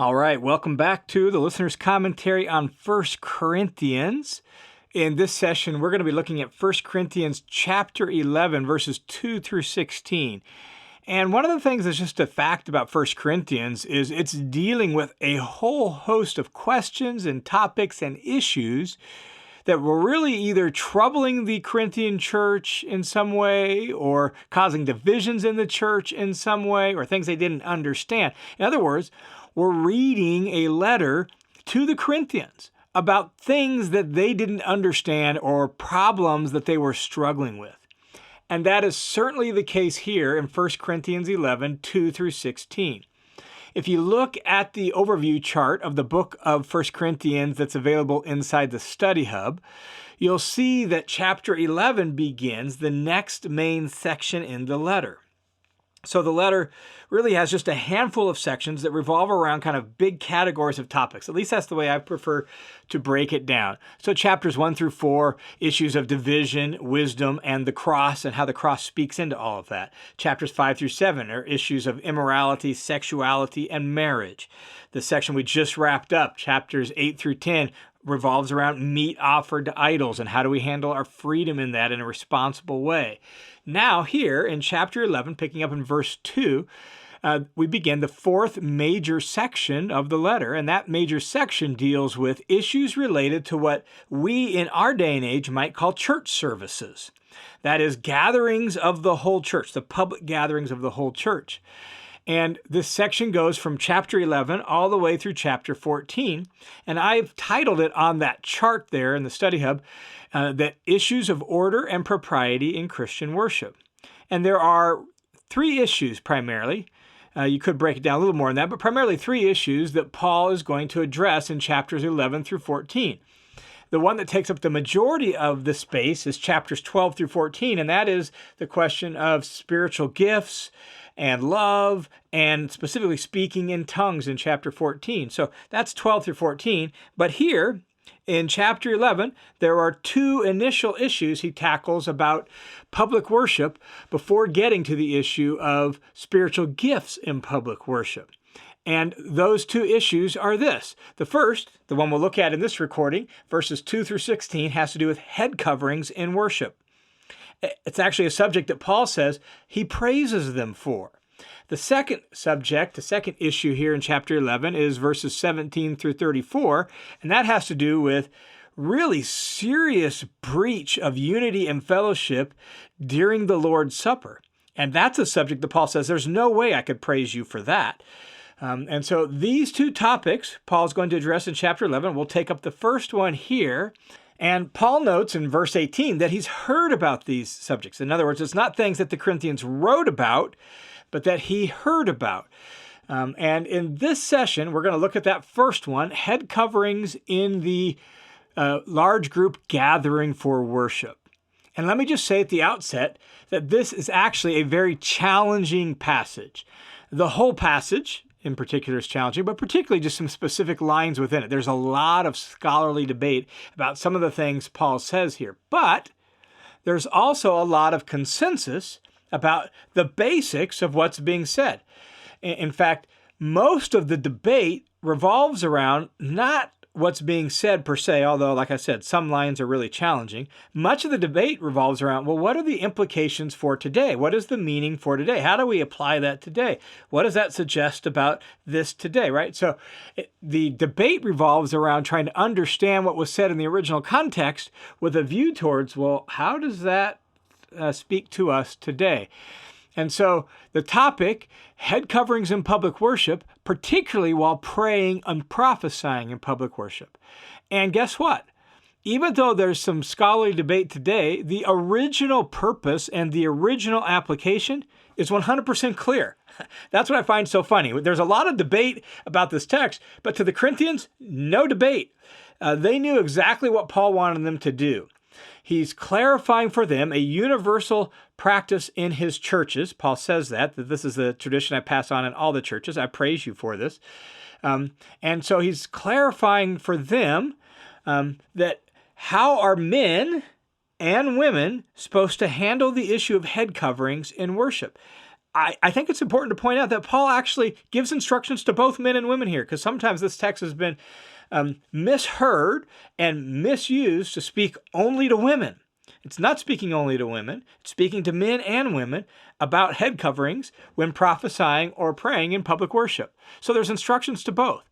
All right, welcome back to the listener's commentary on 1 Corinthians. In this session, we're going to be looking at 1 Corinthians chapter 11, verses 2 through 16. And one of the things that's just a fact about 1 Corinthians is it's dealing with a whole host of questions and topics and issues that were really either troubling the Corinthian church in some way or causing divisions in the church in some way or things they didn't understand. In other words, we're reading a letter to the Corinthians about things that they didn't understand or problems that they were struggling with. And that is certainly the case here in 1 Corinthians 11, 2 through 16. If you look at the overview chart of the book of 1 Corinthians that's available inside the study hub, you'll see that chapter 11 begins the next main section in the letter. So the letter really has just a handful of sections that revolve around kind of big categories of topics. At least that's the way I prefer to break it down. So chapters 1 through 4, issues of division, wisdom, and the cross, and how the cross speaks into all of that. Chapters 5 through 7 are issues of immorality, sexuality, and marriage. The section we just wrapped up, chapters 8 through 10, revolves around meat offered to idols and how do we handle our freedom in that in a responsible way. Now here in chapter 11, picking up in verse 2, we begin the fourth major section of the letter, and that major section deals with issues related to what we in our day and age might call church services. That is, gatherings of the whole church, the public gatherings of the whole church. And this section goes from chapter 11 all the way through chapter 14. And I've titled it on that chart there in the study hub, that issues of order and propriety in Christian worship. And there are three issues primarily. You could break it down a little more than that, but primarily three issues that Paul is going to address in chapters 11 through 14. The one that takes up the majority of the space is chapters 12 through 14, and that is the question of spiritual gifts and love, and specifically speaking in tongues in chapter 14. So that's 12 through 14. But here in chapter 11, there are two initial issues he tackles about public worship before getting to the issue of spiritual gifts in public worship. And those two issues are this. The first, the one we'll look at in this recording, verses 2 through 16, has to do with head coverings in worship. It's actually a subject that Paul says he praises them for. The second subject, the second issue here in chapter 11 is verses 17 through 34, and that has to do with really serious breach of unity and fellowship during the Lord's Supper. And that's a subject that Paul says, there's no way I could praise you for that. And so these two topics Paul's going to address in chapter 11. We'll take up the first one here. And Paul notes in verse 18 that he's heard about these subjects. In other words, it's not things that the Corinthians wrote about, but that he heard about. And in this session, we're going to look at that first one, head coverings in the large group gathering for worship. And let me just say at the outset that this is actually a very challenging passage. The whole passage in particular is challenging, but particularly just some specific lines within it. There's a lot of scholarly debate about some of the things Paul says here, but there's also a lot of consensus about the basics of what's being said. In fact, most of the debate revolves around not what's being said per se, although, like I said, some lines are really challenging. Much of the debate revolves around, well, what are the implications for today? What is the meaning for today? How do we apply that today? What does that suggest about this today, right? So the debate revolves around trying to understand what was said in the original context with a view towards, well, how does that speak to us today? And so the topic, head coverings in public worship, particularly while praying and prophesying in public worship. And guess what? Even though there's some scholarly debate today, the original purpose and the original application is 100% clear. That's what I find so funny. There's a lot of debate about this text, but to the Corinthians, no debate. They knew exactly what Paul wanted them to do. He's clarifying for them a universal practice in his churches. Paul says that this is the tradition I pass on in all the churches. I praise you for this. And so he's clarifying for them that how are men and women supposed to handle the issue of head coverings in worship. I think it's important to point out that Paul actually gives instructions to both men and women here, because sometimes this text has been misheard and misused to speak only to women. It's not speaking only to women. It's speaking to men and women about head coverings when prophesying or praying in public worship. So there's instructions to both.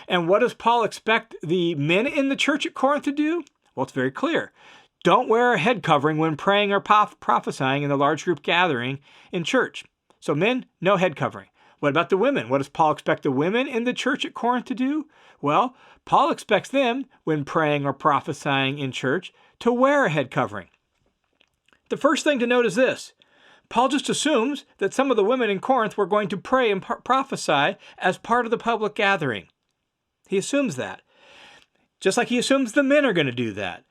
And what does Paul expect the men in the church at Corinth to do? Well, it's very clear. Don't wear a head covering when praying or prophesying in the large group gathering in church. So men, no head covering. What about the women? What does Paul expect the women in the church at Corinth to do? Well, Paul expects them, when praying or prophesying in church, to wear a head covering. The first thing to note is this. Paul just assumes that some of the women in Corinth were going to pray and prophesy as part of the public gathering. He assumes that. Just like he assumes the men are going to do that.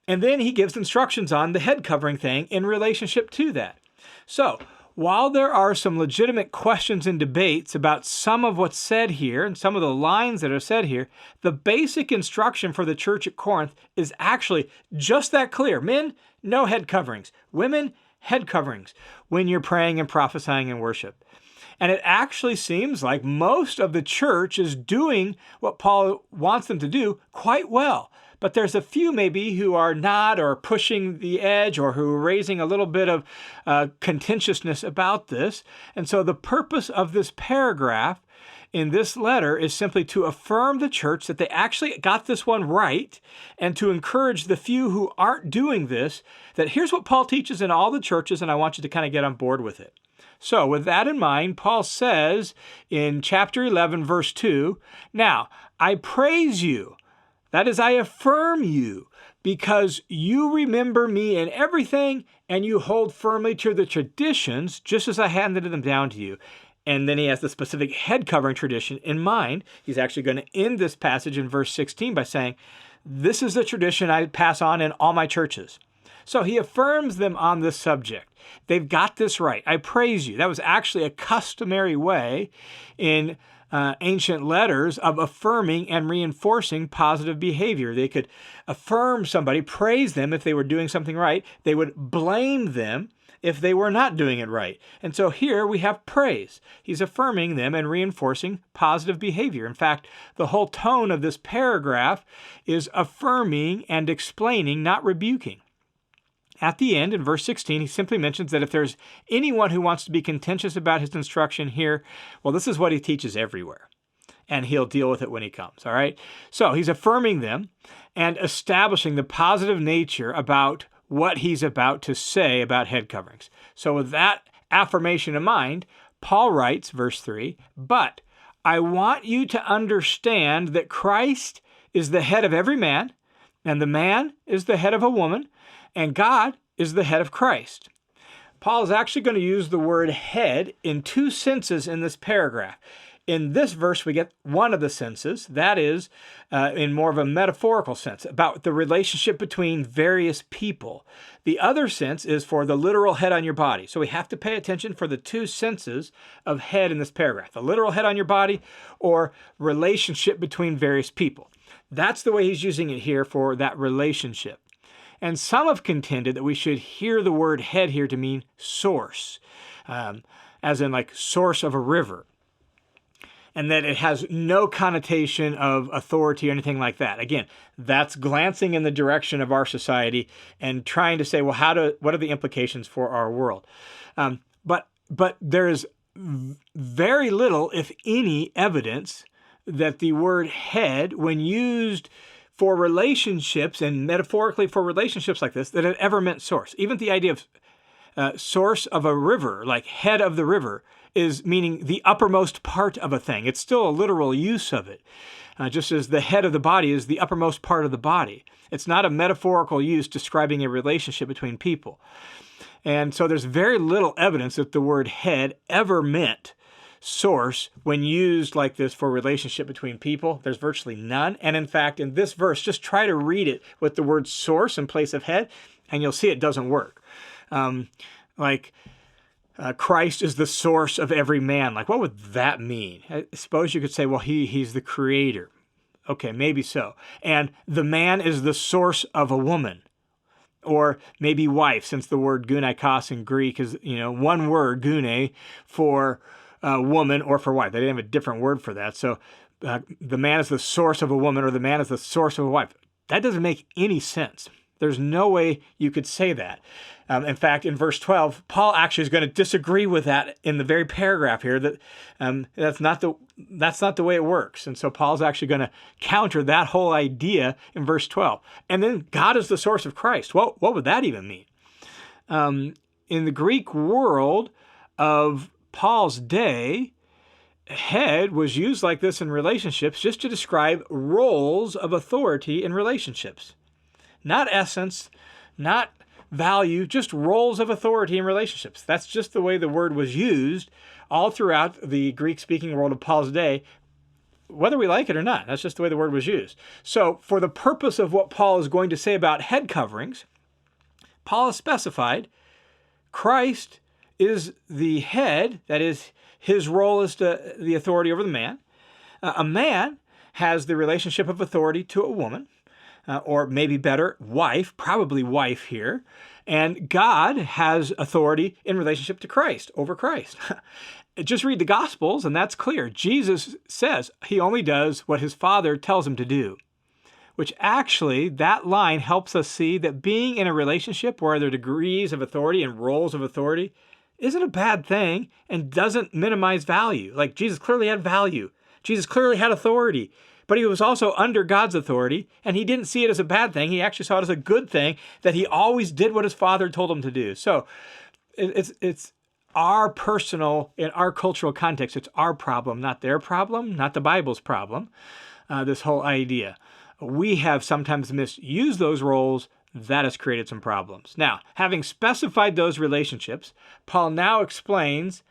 And then he gives instructions on the head covering thing in relationship to that. So, while there are some legitimate questions and debates about some of what's said here and some of the lines that are said here, the basic instruction for the church at Corinth is actually just that clear. Men, no head coverings. Women, head coverings when you're praying and prophesying in worship. And it actually seems like most of the church is doing what Paul wants them to do quite well. But there's a few maybe who are not, or pushing the edge, or who are raising a little bit of contentiousness about this. And so the purpose of this paragraph in this letter is simply to affirm the church that they actually got this one right, and to encourage the few who aren't doing this, that here's what Paul teaches in all the churches, and I want you to kind of get on board with it. So with that in mind, Paul says in chapter 11, verse 2, "Now, I praise you, that is, I affirm you, because you remember me in everything, and you hold firmly to the traditions, just as I handed them down to you." And then he has the specific head covering tradition in mind. He's actually going to end this passage in verse 16 by saying, "This is the tradition I pass on in all my churches." So he affirms them on this subject. They've got this right. I praise you. That was actually a customary way in ancient letters of affirming and reinforcing positive behavior. They could affirm somebody, praise them if they were doing something right. They would blame them if they were not doing it right. And so here we have praise. He's affirming them and reinforcing positive behavior. In fact, the whole tone of this paragraph is affirming and explaining, not rebuking. At the end, in verse 16, he simply mentions that if there's anyone who wants to be contentious about his instruction here, well, this is what he teaches everywhere, and he'll deal with it when he comes, all right? So he's affirming them and establishing the positive nature about what he's about to say about head coverings. So with that affirmation in mind, Paul writes, verse 3, "But I want you to understand that Christ is the head of every man, and the man is the head of a woman, and God is the head of Christ." Paul is actually going to use the word head in two senses in this paragraph. In this verse, we get one of the senses, that is, in more of a metaphorical sense, about the relationship between various people. The other sense is for the literal head on your body. So we have to pay attention for the two senses of head in this paragraph, the literal head on your body or relationship between various people. That's the way he's using it here for that relationship. And some have contended that we should hear the word head here to mean source, as in like source of a river, and that it has no connotation of authority or anything like that. Again, that's glancing in the direction of our society and trying to say, well, what are the implications for our world? But there is very little, if any, evidence that the word head, when used for relationships and metaphorically for relationships like this, that it ever meant source. Even the idea of source of a river, like head of the river, is meaning the uppermost part of a thing. It's still a literal use of it, just as the head of the body is the uppermost part of the body. It's not a metaphorical use describing a relationship between people. And so there's very little evidence that the word head ever meant source when used like this for relationship between people. There's virtually none. And in fact, in this verse, just try to read it with the word source in place of head, and you'll see it doesn't work. Christ is the source of every man. Like, what would that mean? I suppose you could say, well, he's the creator. Okay, maybe so. And the man is the source of a woman. or maybe wife, since the word gunaikos in Greek is, one word, gune, for woman or for wife. They didn't have a different word for that. So the man is the source of a woman, or the man is the source of a wife. That doesn't make any sense. There's no way you could say that. In fact, in verse 12, Paul actually is going to disagree with that in the very paragraph here, that that's not the way it works. And so Paul's actually going to counter that whole idea in verse 12. And then God is the source of Christ. Well, what would that even mean? In the Greek world of Paul's day, head was used like this in relationships just to describe roles of authority in relationships. Not essence, not value, just roles of authority in relationships. That's just the way the word was used all throughout the Greek-speaking world of Paul's day, whether we like it or not. That's just the way the word was used. So for the purpose of what Paul is going to say about head coverings, Paul has specified Christ is the head, that is, his role is the authority over the man. A man has the relationship of authority to a woman, or maybe better, wife, probably wife here. And God has authority in relationship to Christ, over Christ. Just read the Gospels, and that's clear. Jesus says he only does what his Father tells him to do, which actually, that line helps us see that being in a relationship where there are degrees of authority and roles of authority isn't a bad thing and doesn't minimize value. Like, Jesus clearly had value. Jesus clearly had authority. But he was also under God's authority, and he didn't see it as a bad thing. He actually saw it as a good thing, that he always did what his Father told him to do. So it's our personal, in our cultural context, it's our problem, not their problem, not the Bible's problem, this whole idea. We have sometimes misused those roles. That has created some problems. Now, having specified those relationships, Paul now explains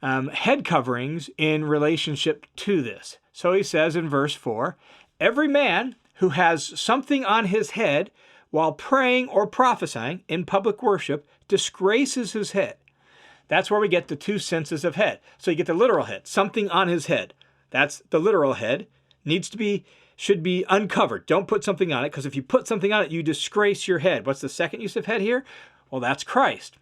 head coverings in relationship to this. So he says in verse 4, every man who has something on his head while praying or prophesying in public worship disgraces his head. That's where we get the two senses of head. So you get the literal head, something on his head. That's the literal head. Should be uncovered. Don't put something on it, because if you put something on it, you disgrace your head. What's the second use of head here? Well, that's Christ.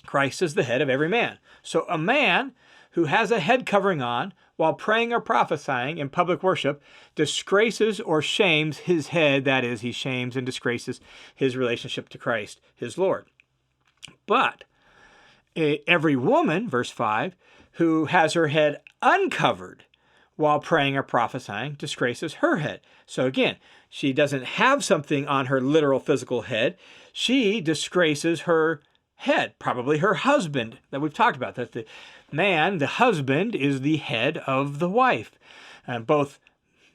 Christ is the head of every man. So a man who has a head covering on while praying or prophesying in public worship disgraces or shames his head. That is, he shames and disgraces his relationship to Christ, his Lord. But every woman, verse 5, who has her head uncovered while praying or prophesying disgraces her head. So again, she doesn't have something on her literal physical head. She disgraces her head, probably her husband that we've talked about, that the man, the husband, is the head of the wife. And both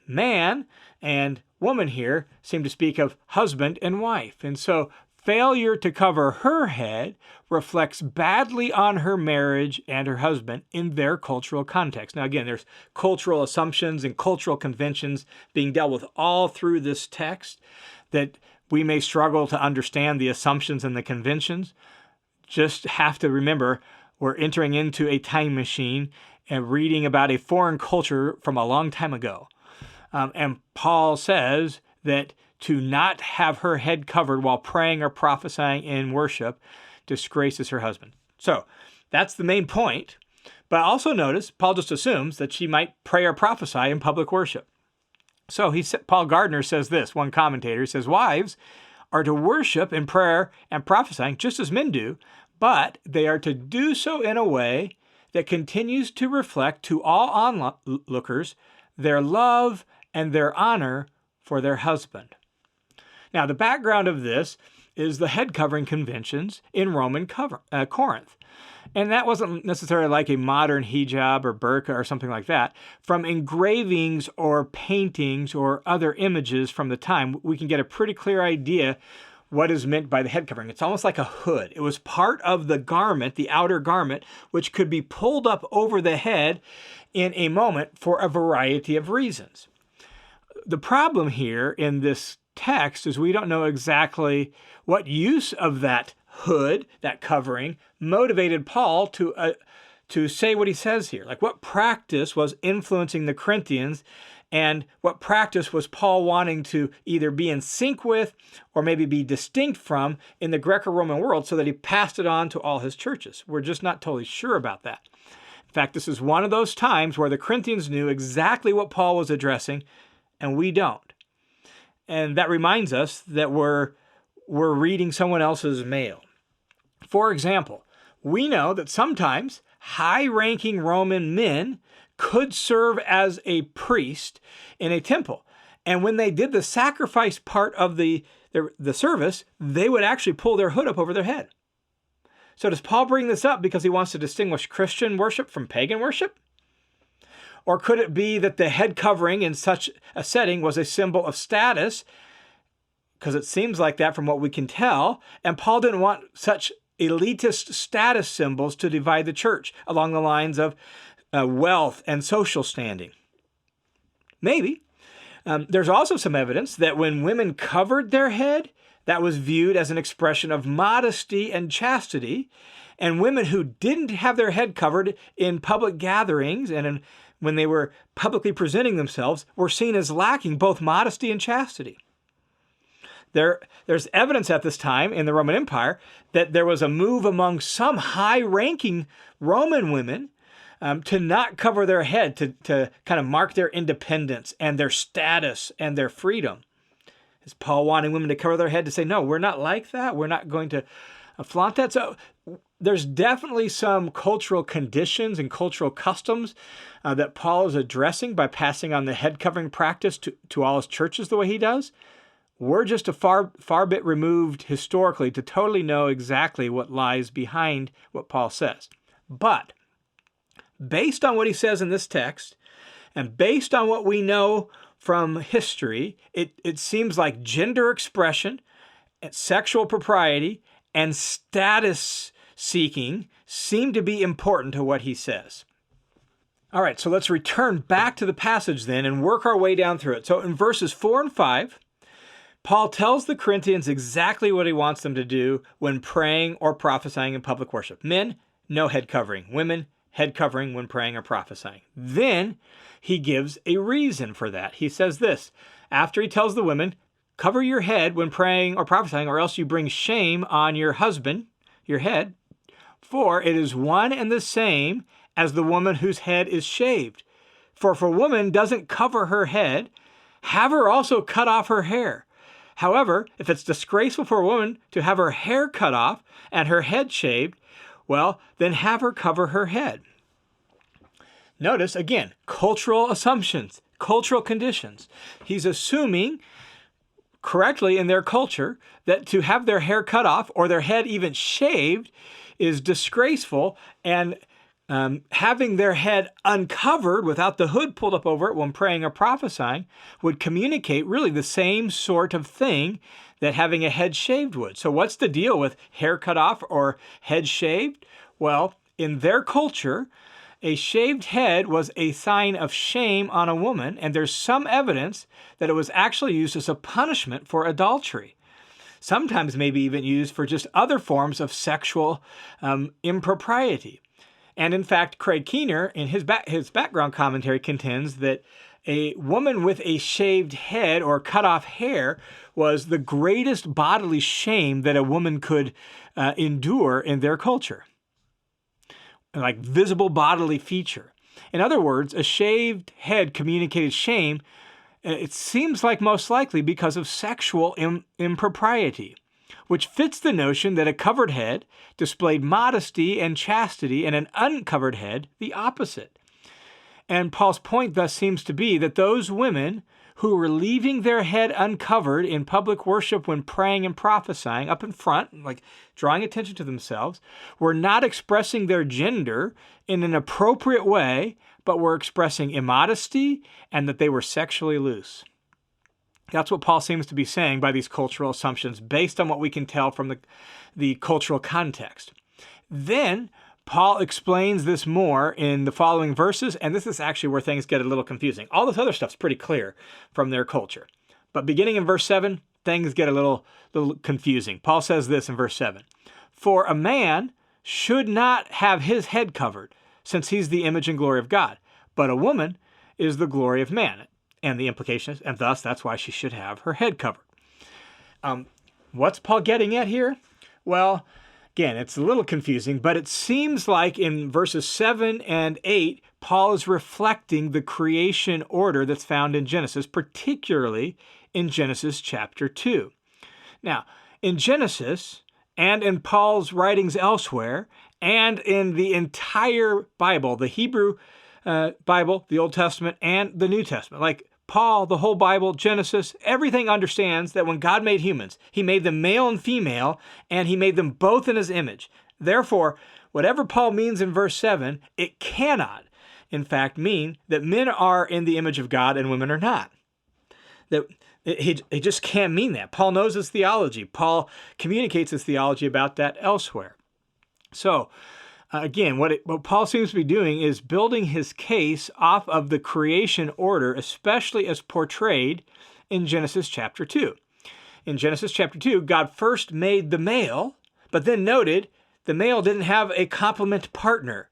man and woman here seem to speak of husband and wife. And so failure to cover her head reflects badly on her marriage and her husband in their cultural context. Now, again, there's cultural assumptions and cultural conventions being dealt with all through this text that we may struggle to understand the assumptions and the conventions. Just have to remember, we're entering into a time machine and reading about a foreign culture from a long time ago. And Paul says that to not have her head covered while praying or prophesying in worship disgraces her husband. So that's the main point. But also notice, Paul just assumes that she might pray or prophesy in public worship. So Paul Gardner says this, one commentator says, wives are to worship in prayer and prophesying just as men do, but they are to do so in a way that continues to reflect to all onlookers their love and their honor for their husband. Now, the background of this is the head covering conventions in Roman Corinth. And that wasn't necessarily like a modern hijab or burqa or something like that. From engravings or paintings or other images from the time, we can get a pretty clear idea what is meant by the head covering. It's almost like a hood. It was part of the garment, the outer garment, which could be pulled up over the head in a moment for a variety of reasons. The problem here in this text is we don't know exactly what use of that hood, that covering, motivated Paul to to say what he says here. Like, what practice was influencing the Corinthians, and what practice was Paul wanting to either be in sync with or maybe be distinct from in the Greco-Roman world so that he passed it on to all his churches. We're just not totally sure about that. In fact, this is one of those times where the Corinthians knew exactly what Paul was addressing, and we don't. And that reminds us that we're reading someone else's mail. For example, we know that sometimes high-ranking Roman men could serve as a priest in a temple. And when they did the sacrifice part of the service, they would actually pull their hood up over their head. So does Paul bring this up because he wants to distinguish Christian worship from pagan worship? Or could it be that the head covering in such a setting was a symbol of status? Because it seems like that from what we can tell. And Paul didn't want such elitist status symbols to divide the church along the lines of wealth and social standing. Maybe. There's also some evidence that when women covered their head, that was viewed as an expression of modesty and chastity. And women who didn't have their head covered in public gatherings and when they were publicly presenting themselves were seen as lacking both modesty and chastity. There's evidence at this time in the Roman Empire that there was a move among some high-ranking Roman women to not cover their head, to kind of mark their independence and their status and their freedom. Is Paul wanting women to cover their head to say, no, we're not like that. We're not going to flaunt that. So there's definitely some cultural conditions and cultural customs that Paul is addressing by passing on the head covering practice to all his churches the way he does. We're just a far bit removed historically to totally know exactly what lies behind what Paul says. But based on what he says in this text, and based on what we know from history, it seems like gender expression, sexual propriety, and status seeking seem to be important to what he says. All right, so let's return back to the passage then and work our way down through it. So in verses 4 and 5, Paul tells the Corinthians exactly what he wants them to do when praying or prophesying in public worship. Men, no head covering. Women, head covering when praying or prophesying. Then he gives a reason for that. He says this, after he tells the women, cover your head when praying or prophesying, or else you bring shame on your husband, your head, for it is one and the same as the woman whose head is shaved. For if a woman doesn't cover her head, have her also cut off her hair. However, if it's disgraceful for a woman to have her hair cut off and her head shaved, well, then have her cover her head. Notice, again, cultural assumptions, cultural conditions. He's assuming correctly in their culture that to have their hair cut off or their head even shaved is disgraceful, and having their head uncovered without the hood pulled up over it when praying or prophesying would communicate really the same sort of thing that having a head shaved would. So what's the deal with hair cut off or head shaved? Well, in their culture, a shaved head was a sign of shame on a woman, and there's some evidence that it was actually used as a punishment for adultery. Sometimes maybe even used for just other forms of sexual impropriety. And in fact, Craig Keener, in his background commentary, contends that a woman with a shaved head or cut off hair was the greatest bodily shame that a woman could endure in their culture. Like visible bodily feature. In other words, a shaved head communicated shame, it seems like most likely because of sexual impropriety, which fits the notion that a covered head displayed modesty and chastity, and an uncovered head the opposite. And Paul's point thus seems to be that those women who were leaving their head uncovered in public worship when praying and prophesying up in front, like drawing attention to themselves, were not expressing their gender in an appropriate way, but were expressing immodesty and that they were sexually loose. That's what Paul seems to be saying by these cultural assumptions based on what we can tell from the cultural context. Then Paul explains this more in the following verses, and this is actually where things get a little confusing. All this other stuff's pretty clear from their culture. But beginning in verse 7, things get a little confusing. Paul says this in verse 7, "For a man should not have his head covered, since he's the image and glory of God. But a woman is the glory of man. And the implication is, and thus that's why she should have her head covered. What's Paul getting at here? Well, again, it's a little confusing, but it seems like in verses 7 and 8, Paul is reflecting the creation order that's found in Genesis, particularly in Genesis chapter 2. Now, in Genesis and in Paul's writings elsewhere and in the entire Bible, the Hebrew Bible, the Old Testament, and the New Testament, like Paul, the whole Bible, Genesis, everything understands that when God made humans, he made them male and female, and he made them both in his image. Therefore, whatever Paul means in verse 7, it cannot, in fact, mean that men are in the image of God and women are not. That he just can't mean that. Paul knows his theology. Paul communicates his theology about that elsewhere. So, again, what Paul seems to be doing is building his case off of the creation order, especially as portrayed in Genesis chapter 2. In Genesis chapter 2, God first made the male, but then noted the male didn't have a complement partner.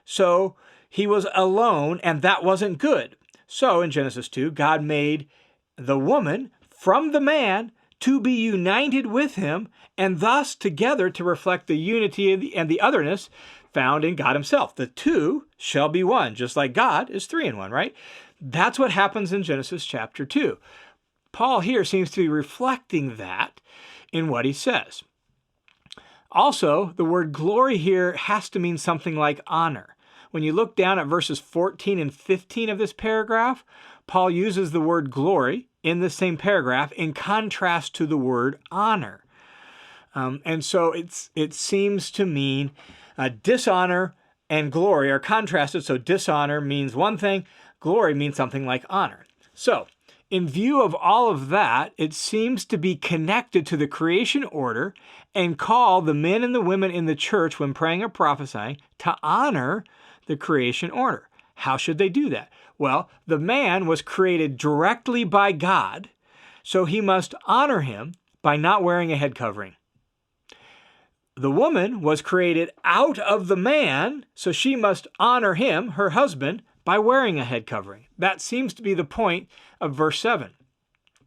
So he was alone, and that wasn't good. So in Genesis 2, God made the woman from the man to be united with him, and thus together to reflect the unity and the otherness found in God himself. The two shall be one, just like God is 3 in 1, right? That's what happens in Genesis chapter 2. Paul here seems to be reflecting that in what he says. Also, the word glory here has to mean something like honor. When you look down at verses 14 and 15 of this paragraph, Paul uses the word glory in the same paragraph in contrast to the word honor. And so it seems to mean dishonor and glory are contrasted. So dishonor means one thing, glory means something like honor. So in view of all of that, it seems to be connected to the creation order and call the men and the women in the church when praying or prophesying to honor the creation order. How should they do that? Well, the man was created directly by God, so he must honor him by not wearing a head covering. The woman was created out of the man, so she must honor him, her husband, by wearing a head covering. That seems to be the point of verse 7.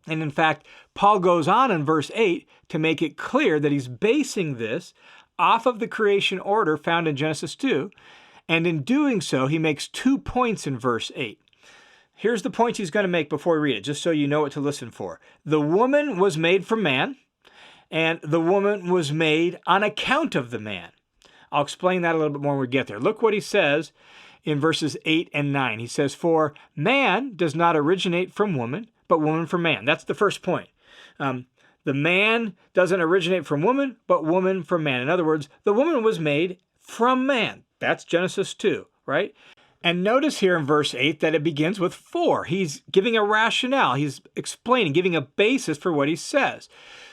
And in fact, Paul goes on in verse 8 to make it clear that he's basing this off of the creation order found in Genesis 2. And in doing so, he makes 2 points in verse 8. Here's the points he's going to make before we read it, just so you know what to listen for. The woman was made from man, and the woman was made on account of the man. I'll explain that a little bit more when we get there. Look what he says in verses 8 and 9. He says, "For man does not originate from woman, but woman from man." That's the first point. The man doesn't originate from woman, but woman from man. In other words, the woman was made from man. That's Genesis 2, right? And notice here in verse 8 that it begins with "for." He's giving a rationale. He's explaining, giving a basis for what he says.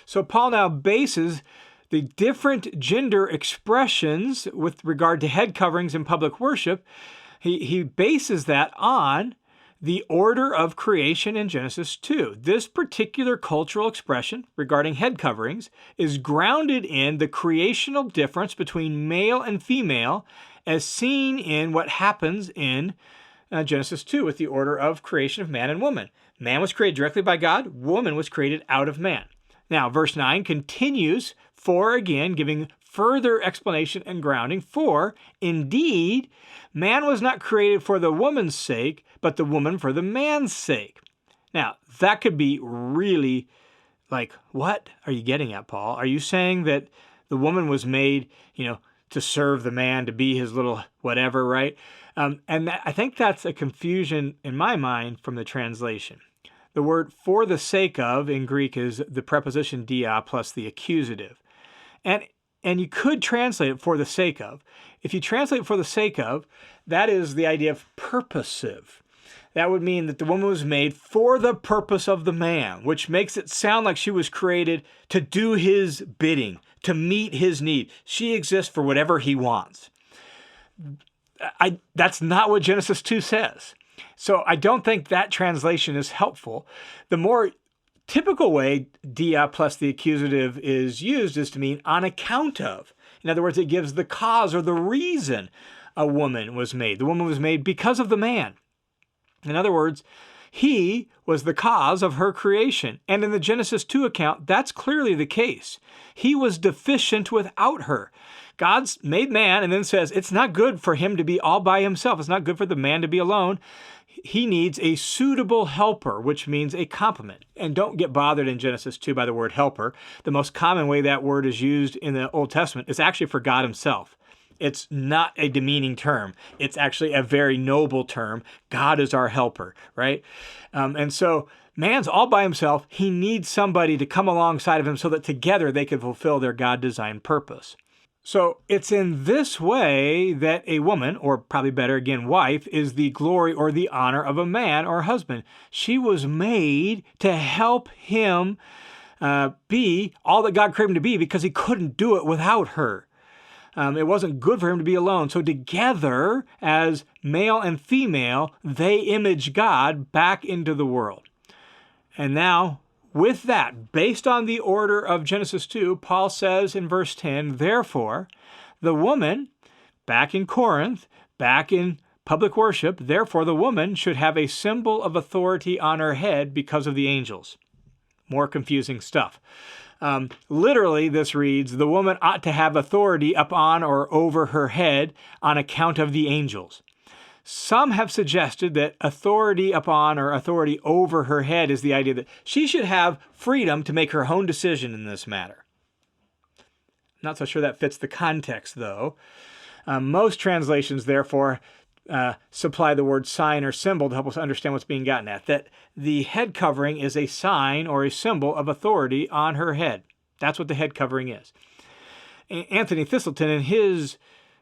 So Paul now bases the different gender expressions with regard to head coverings in public worship. He bases that on the order of creation in Genesis 2. This particular cultural expression regarding head coverings is grounded in the creational difference between male and female as seen in what happens in Genesis 2 with the order of creation of man and woman. Man was created directly by God. Woman was created out of man. Now, verse 9 continues, "For," again, giving further explanation and grounding. "For, indeed, man was not created for the woman's sake, but the woman for the man's sake." Now, that could be really like, what are you getting at, Paul? Are you saying that the woman was made, to serve the man, to be his little whatever, right? I think that's a confusion in my mind from the translation. The word "for the sake of" in Greek is the preposition dia plus the accusative. And you could translate it "for the sake of." If you translate "for the sake of," that is the idea of purposive. That would mean that the woman was made for the purpose of the man, which makes it sound like she was created to do his bidding, to meet his need. She exists for whatever he wants. That's not what Genesis 2 says. So I don't think that translation is helpful. The more typical way dia plus the accusative is used is to mean "on account of." In other words, it gives the cause or the reason a woman was made. The woman was made because of the man. In other words, he was the cause of her creation. And in the Genesis 2 account, that's clearly the case. He was deficient without her. God's made man and then says it's not good for him to be all by himself. It's not good for the man to be alone. He needs a suitable helper, which means a complement. And don't get bothered in Genesis 2 by the word helper. The most common way that word is used in the Old Testament is actually for God himself. It's not a demeaning term. It's actually a very noble term. God is our helper, right? And so man's all by himself. He needs somebody to come alongside of him so that together they can fulfill their God-designed purpose. So it's in this way that a woman, or probably better again, wife, is the glory or the honor of a man or husband. She was made to help him be all that God created him to be because he couldn't do it without her. It wasn't good for him to be alone. So together, as male and female, they image God back into the world. And now, with that, based on the order of Genesis 2, Paul says in verse 10, therefore, the woman, back in Corinth, back in public worship, therefore the woman should have a symbol of authority on her head because of the angels. More confusing stuff. Literally, this reads, the woman ought to have authority upon or over her head on account of the angels. Some have suggested that authority upon or authority over her head is the idea that she should have freedom to make her own decision in this matter. Not so sure that fits the context, though. Most translations, therefore, supply the word sign or symbol to help us understand what's being gotten at, that the head covering is a sign or a symbol of authority on her head. That's what the head covering is. Anthony Thistleton, in his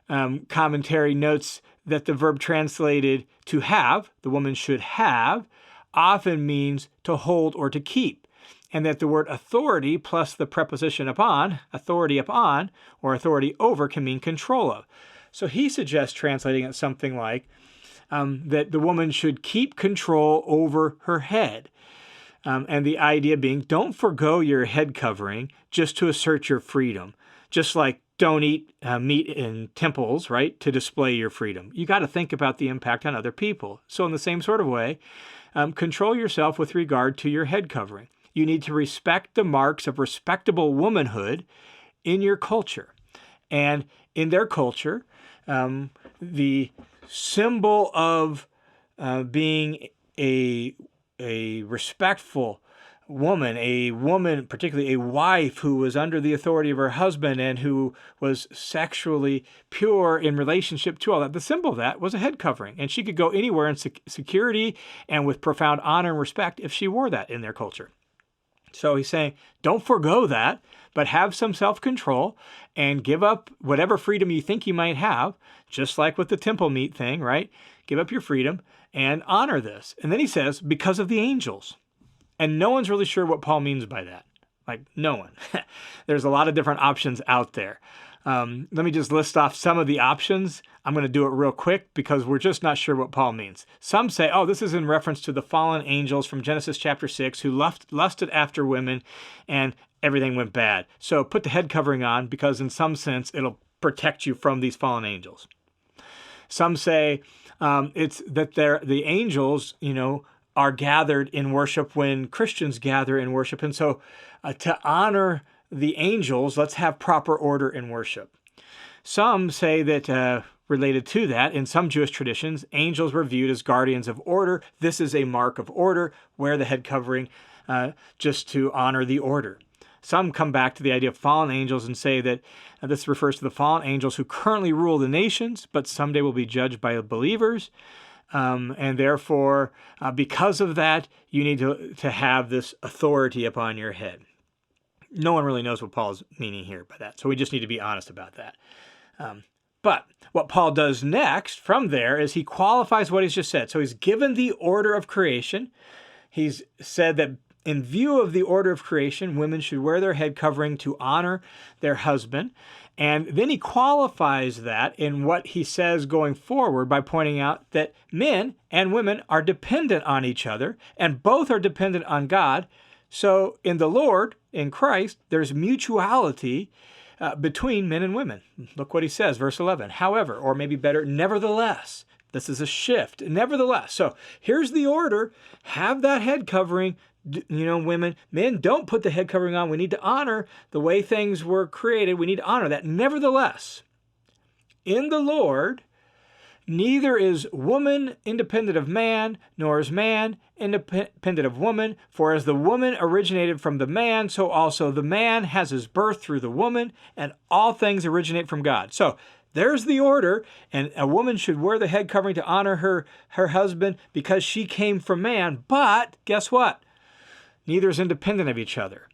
commentary, notes that the verb translated to have, the woman should have, often means to hold or to keep, and that the word authority plus the preposition upon, authority upon, or authority over can mean control of. So he suggests translating it something like that the woman should keep control over her head. And the idea being, don't forgo your head covering just to assert your freedom. Just like don't eat meat in temples, right, to display your freedom. You got to think about the impact on other people. So in the same sort of way, control yourself with regard to your head covering. You need to respect the marks of respectable womanhood in your culture. And in their culture, the symbol of being a respectful woman, particularly a wife who was under the authority of her husband and who was sexually pure in relationship to all that, the symbol of that was a head covering. And she could go anywhere in security and with profound honor and respect if she wore that in their culture. So he's saying, don't forgo that, but have some self-control and give up whatever freedom you think you might have, just like with the temple meat thing, right? Give up your freedom and honor this. And then he says, because of the angels. And no one's really sure what Paul means by that. Like, no one. There's a lot of different options out there. Let me just list off some of the options. I'm going to do it real quick because we're just not sure what Paul means. Some say, oh, this is in reference to the fallen angels from Genesis chapter 6 who lusted after women and everything went bad. So put the head covering on because in some sense it'll protect you from these fallen angels. Some say it's that the angels, are gathered in worship when Christians gather in worship. And so to honor the angels, let's have proper order in worship. Some say that related to that, in some Jewish traditions, angels were viewed as guardians of order. This is a mark of order, wear the head covering just to honor the order. Some come back to the idea of fallen angels and say that this refers to the fallen angels who currently rule the nations, but someday will be judged by believers. And therefore, because of that, you need to have this authority upon your head. No one really knows what Paul is meaning here by that, so we just need to be honest about that. But what Paul does next from there is he qualifies what he's just said. So he's given the order of creation. He's said that in view of the order of creation, women should wear their head covering to honor their husband. And then he qualifies that in what he says going forward by pointing out that men and women are dependent on each other, and both are dependent on God. So in the Lord, in Christ, there's mutuality between men and women. Look what he says, verse 11. However, or maybe better, nevertheless. This is a shift. Nevertheless. So here's the order. Have that head covering. Women, men, don't put the head covering on. We need to honor the way things were created. We need to honor that. Nevertheless, in the Lord, neither is woman independent of man, nor is man independent of woman. For as the woman originated from the man, so also the man has his birth through the woman, and all things originate from God. So there's the order, and a woman should wear the head covering to honor her husband because she came from man. But guess what? Neither is independent of each other.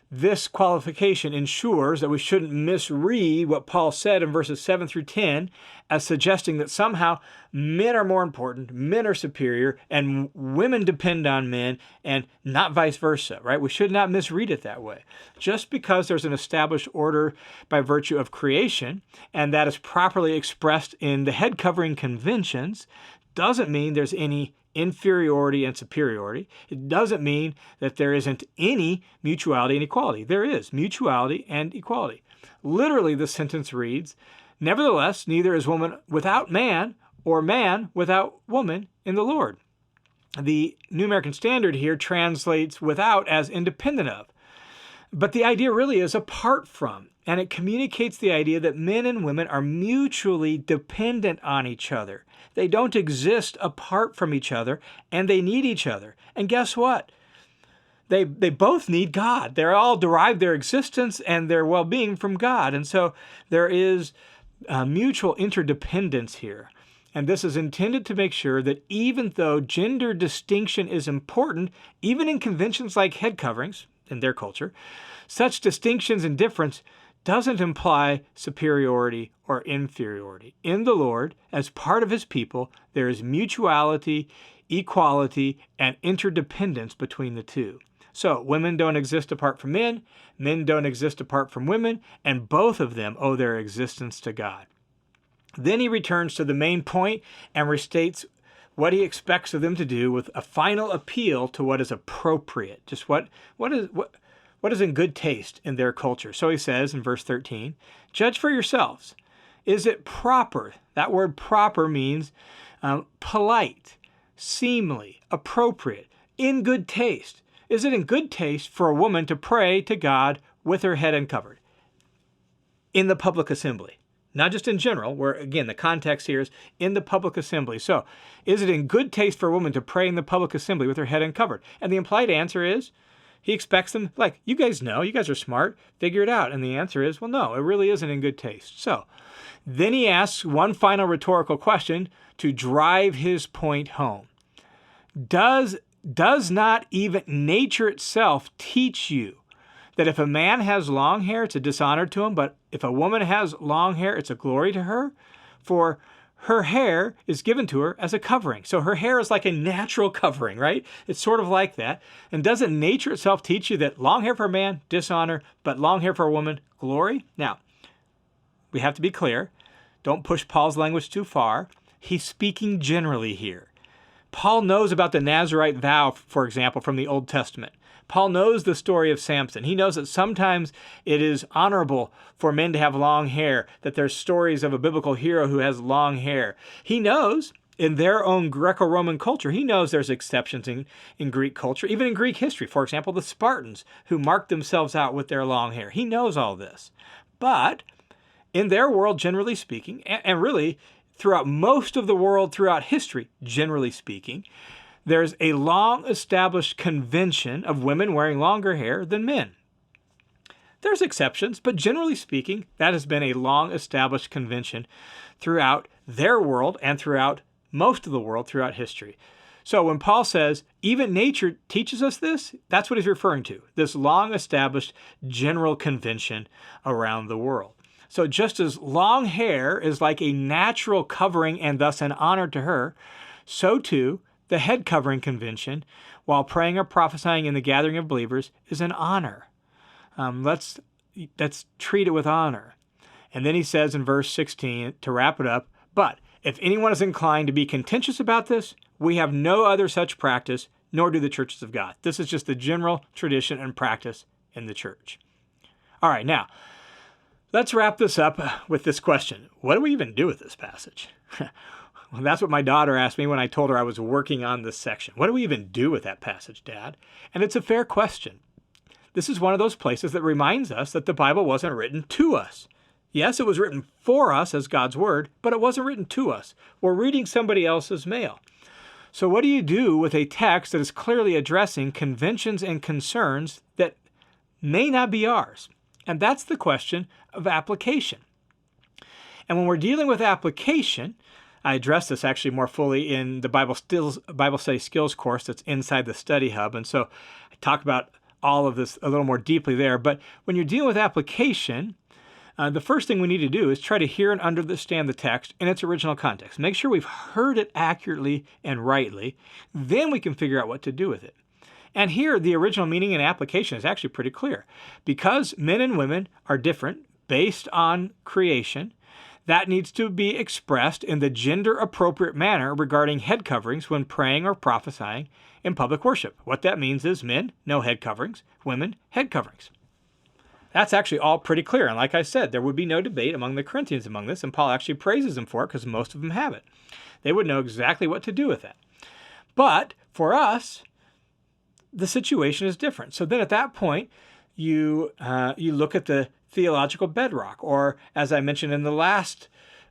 This qualification ensures that we shouldn't misread what Paul said in verses 7 through 10 as suggesting that somehow men are more important, men are superior, and women depend on men, and not vice versa, right? We should not misread it that way. Just because there's an established order by virtue of creation, and that is properly expressed in the head covering conventions, doesn't mean there's any inferiority and superiority. It doesn't mean that there isn't any mutuality and equality. There is mutuality and equality. Literally, the sentence reads, nevertheless, neither is woman without man or man without woman in the Lord. The New American Standard here translates without as independent of. But the idea really is apart from, and it communicates the idea that men and women are mutually dependent on each other. They don't exist apart from each other, and they need each other. And guess what? They both need God. They all derive their existence and their well-being from God. And so there is mutual interdependence here. And this is intended to make sure that even though gender distinction is important, even in conventions like head coverings, in their culture, such distinctions and difference doesn't imply superiority or inferiority. In the Lord, as part of his people, there is mutuality, equality, and interdependence between the two. So women don't exist apart from men don't exist apart from women, and both of them owe their existence to God. Then he returns to the main point and restates what he expects of them to do with a final appeal to what is appropriate. Just what is in good taste in their culture. So he says in verse 13, judge for yourselves. Is it proper? That word proper means polite, seemly, appropriate, in good taste. Is it in good taste for a woman to pray to God with her head uncovered in the public assembly? Not just in general, where, again, the context here is in the public assembly. So, is it in good taste for a woman to pray in the public assembly with her head uncovered? And the implied answer is, he expects them, like, you guys know, you guys are smart, figure it out. And the answer is, well, no, it really isn't in good taste. So, then he asks one final rhetorical question to drive his point home. Does not even nature itself teach you that if a man has long hair, it's a dishonor to him, but if a woman has long hair, it's a glory to her? For her hair is given to her as a covering. So her hair is like a natural covering, right? It's sort of like that. And doesn't nature itself teach you that long hair for a man, dishonor, but long hair for a woman, glory? Now, we have to be clear. Don't push Paul's language too far. He's speaking generally here. Paul knows about the Nazirite vow, for example, from the Old Testament. Paul knows the story of Samson. He knows that sometimes it is honorable for men to have long hair, that there's stories of a biblical hero who has long hair. He knows in their own Greco-Roman culture, he knows there's exceptions in Greek culture, even in Greek history. For example, the Spartans who marked themselves out with their long hair. He knows all this. But in their world, generally speaking, and really throughout most of the world, throughout history, generally speaking, there's a long-established convention of women wearing longer hair than men. There's exceptions, but generally speaking, that has been a long-established convention throughout their world and throughout most of the world throughout history. So when Paul says, even nature teaches us this, that's what he's referring to, this long-established general convention around the world. So just as long hair is like a natural covering and thus an honor to her, so too, the head covering convention, while praying or prophesying in the gathering of believers, is an honor. Let's treat it with honor. And then he says in verse 16, to wrap it up, but if anyone is inclined to be contentious about this, we have no other such practice, nor do the churches of God. This is just the general tradition and practice in the church. All right, now, Let's wrap this up with this question. What do we even do with this passage? Well, that's what my daughter asked me when I told her I was working on this section. What do we even do with that passage, Dad? And it's a fair question. This is one of those places that reminds us that the Bible wasn't written to us. Yes, it was written for us as God's word, but it wasn't written to us. We're reading somebody else's mail. So what do you do with a text that is clearly addressing conventions and concerns that may not be ours? And that's the question of application. And when we're dealing with application, I address this actually more fully in the Bible Study Skills course that's inside the Study Hub. And so I talk about all of this a little more deeply there. But when you're dealing with application, the first thing we need to do is try to hear and understand the text in its original context. Make sure we've heard it accurately and rightly. Then we can figure out what to do with it. And here, the original meaning and application is actually pretty clear. Because men and women are different based on creation, that needs to be expressed in the gender-appropriate manner regarding head coverings when praying or prophesying in public worship. What that means is men, no head coverings, women, head coverings. That's actually all pretty clear. And like I said, there would be no debate among the Corinthians among this, and Paul actually praises them for it because most of them have it. They would know exactly what to do with that. But for us, the situation is different. So then at that point, you look at the theological bedrock, or as I mentioned in the last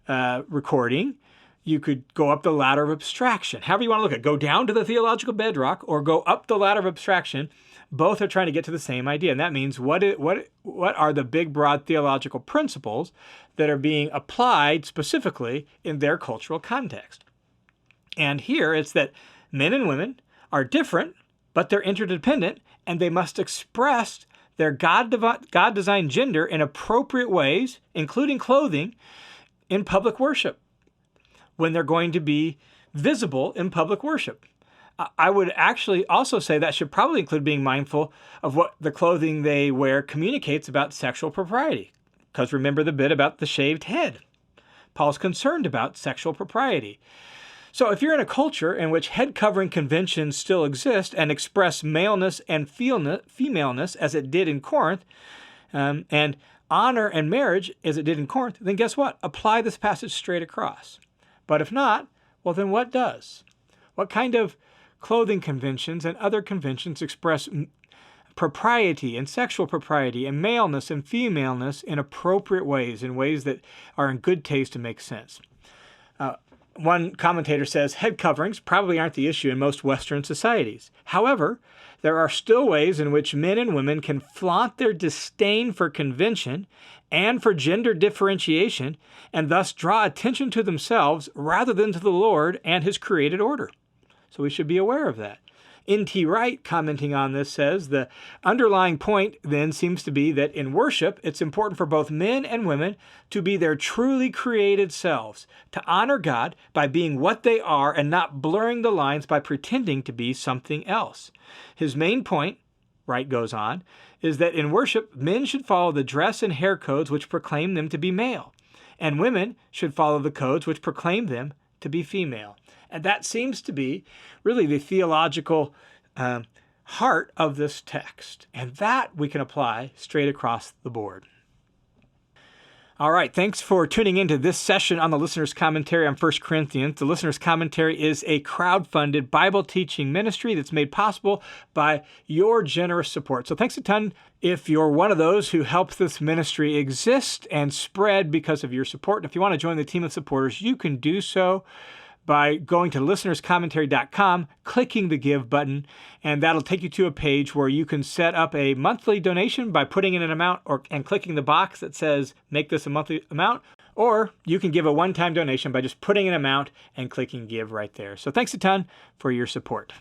recording, you could go up the ladder of abstraction. However you want to look at it, go down to the theological bedrock or go up the ladder of abstraction. Both are trying to get to the same idea, and that means what are the big, broad theological principles that are being applied specifically in their cultural context. And here it's that men and women are different, but they're interdependent, and they must express their God-designed gender in appropriate ways, including clothing, in public worship, when they're going to be visible in public worship. I would actually also say that should probably include being mindful of what the clothing they wear communicates about sexual propriety. Because remember the bit about the shaved head. Paul's concerned about sexual propriety. So if you're in a culture in which head covering conventions still exist and express maleness and femaleness as it did in Corinth, and honor and marriage as it did in Corinth, then guess what? Apply this passage straight across. But if not, well, then what does? What kind of clothing conventions and other conventions express propriety and sexual propriety and maleness and femaleness in appropriate ways, in ways that are in good taste and make sense? One commentator says head coverings probably aren't the issue in most Western societies. However, there are still ways in which men and women can flaunt their disdain for convention and for gender differentiation and thus draw attention to themselves rather than to the Lord and His created order. So we should be aware of that. N.T. Wright, commenting on this, says the underlying point then seems to be that in worship, it's important for both men and women to be their truly created selves, to honor God by being what they are and not blurring the lines by pretending to be something else. His main point, Wright goes on, is that in worship, men should follow the dress and hair codes which proclaim them to be male, and women should follow the codes which proclaim them to be female. And that seems to be really the theological heart of this text. And that we can apply straight across the board. All right, thanks for tuning into this session on the Listener's Commentary on 1 Corinthians. The Listener's Commentary is a crowd-funded Bible teaching ministry that's made possible by your generous support. So thanks a ton if you're one of those who helps this ministry exist and spread because of your support. And if you want to join the team of supporters, you can do so by going to listenerscommentary.com, clicking the Give button, and that'll take you to a page where you can set up a monthly donation by putting in an amount and clicking the box that says, make this a monthly amount, or you can give a one-time donation by just putting an amount and clicking Give right there. So thanks a ton for your support.